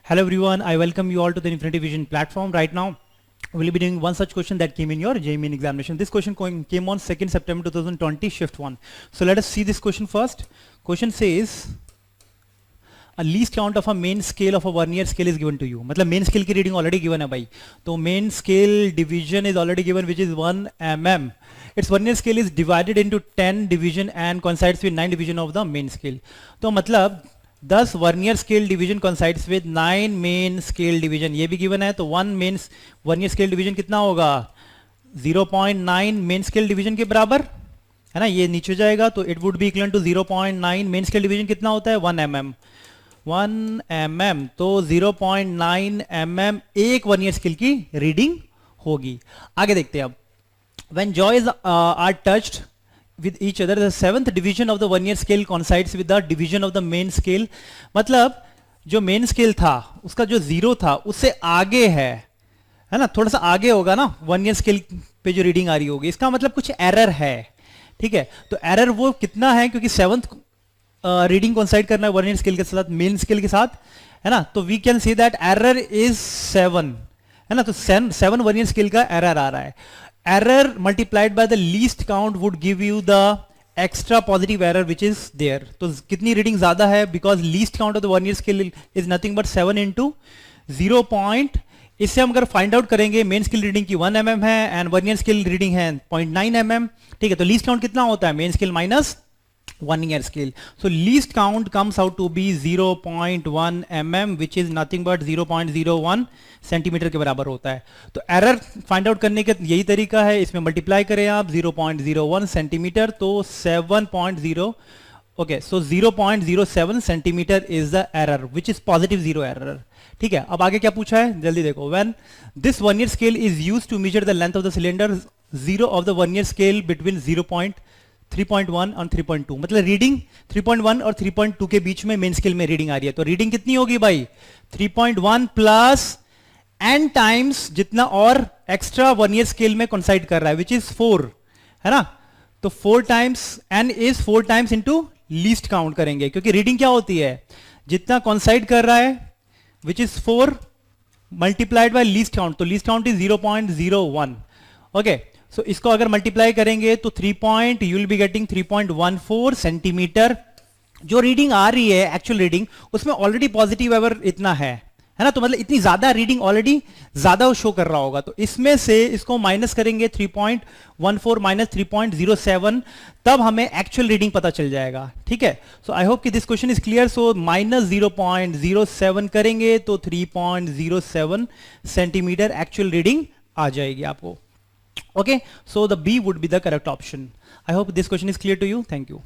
Hello everyone, I welcome you all to the Infinity Vision platform. Right now, we'll be doing one such question that came in your JEE Main examination. This question came on 2nd September 2020, shift 1. So let us see this question first. Question says, a least count of a main scale of a vernier scale is given to you. मतलब main scale की reading already given है भाई. तो main scale division is already given, which is 1 mm. Its vernier scale is divided into 10 division and coincides with 9 division of the main scale. तो मतलब 10 vernier scale division coincides with 9 main scale division, ये भी given है. तो 1 main vernier scale division कितना होगा? 0.9 main scale division के बराबर है ना, ये नीचे जाएगा तो it would be equal to 0.9 main scale division कितना होता है? 1 mm. 1 mm तो 0.9 mm एक वर्नियर स्केल की रीडिंग होगी. आगे देखते हैं अब. When jaws are touched with each other, the 7th division of the vernier scale coincides with the division of the main scale. मतलब जो मेन स्केल था उसका जो जीरो था उससे आगे है ना, थोड़ा सा आगे होगा ना वर्नियर स्केल पे जो रीडिंग आ रही होगी, इसका मतलब कुछ एरर है. ठीक है, तो एरर वो कितना है, क्योंकि 7th रीडिंग कोइंसाइड करना है वर्नियर स्केल के साथ, मेन स्केल के साथ, है ना. तो we can see that error is 7, है ना. तो 7 वर्नियर स्केल का एरर आ रहा है. Error multiplied by the least count would give you the extra positive error which is there. तो कितनी रीडिंग ज्यादा है? because least count of the vernier scale is nothing but 7 into 0. इससे हम अगर फाइंड आउट करेंगे, मेन स्केल रीडिंग की 1 mm है एंड वर्नियर स्केल रीडिंग है 0.9 mm. ठीक है, तो लीस्ट काउंट कितना होता है? Main scale minus vernier scale. So least count comes out to be 0.1 mm which is nothing but 0.01 centimetre के बराबर होता है. तो एरर फाइंड आउट करने का यही तरीका है, इसमें मल्टीप्लाई करें आप 0.01 सेंटीमीटर तो 7.0. Okay, so 0.07 centimetre is the error which is positive zero error. ठीक है, अब आगे क्या पूछा है जल्दी देखो. When this vernier scale is used to measure the length of the cylinder, zero of the vernier scale between 3.1 और 3.2. मतलब रीडिंग 3.1 और 3.2 के बीच में मेन स्केल में रीडिंग आ रही है. तो रीडिंग कितनी होगी भाई? 3.1 प्लस n टाइम्स जितना और एक्स्ट्रा वर्नियर स्केल में कोइंसाइड कर रहा है, विच इज 4, है ना. तो 4 times n is 4 times into least count करेंगे, क्योंकि रीडिंग क्या होती है? जितना कोइंसाइड कर रहा है which is 4 multiplied by least count. तो लीस्ट काउंट इज 0.01. ओके, सो इसको अगर मल्टीप्लाई करेंगे तो you will be getting 3.14 centimetre. जो रीडिंग आ रही है एक्चुअल रीडिंग, उसमें ऑलरेडी पॉजिटिव एवर इतना है ना. तो मतलब इतनी ज्यादा रीडिंग ऑलरेडी ज्यादा शो कर रहा होगा. तो इसमें से इसको माइनस करेंगे 3.14 माइनस 3.07, तब हमें एक्चुअल रीडिंग पता चल जाएगा. ठीक है, सो आई होप कि this question is clear. So minus 0.07 करेंगे तो 3.07 सेंटीमीटर एक्चुअल रीडिंग आ जाएगी आपको. Okay, so the B would be the correct option. I hope this question is clear to you. Thank you.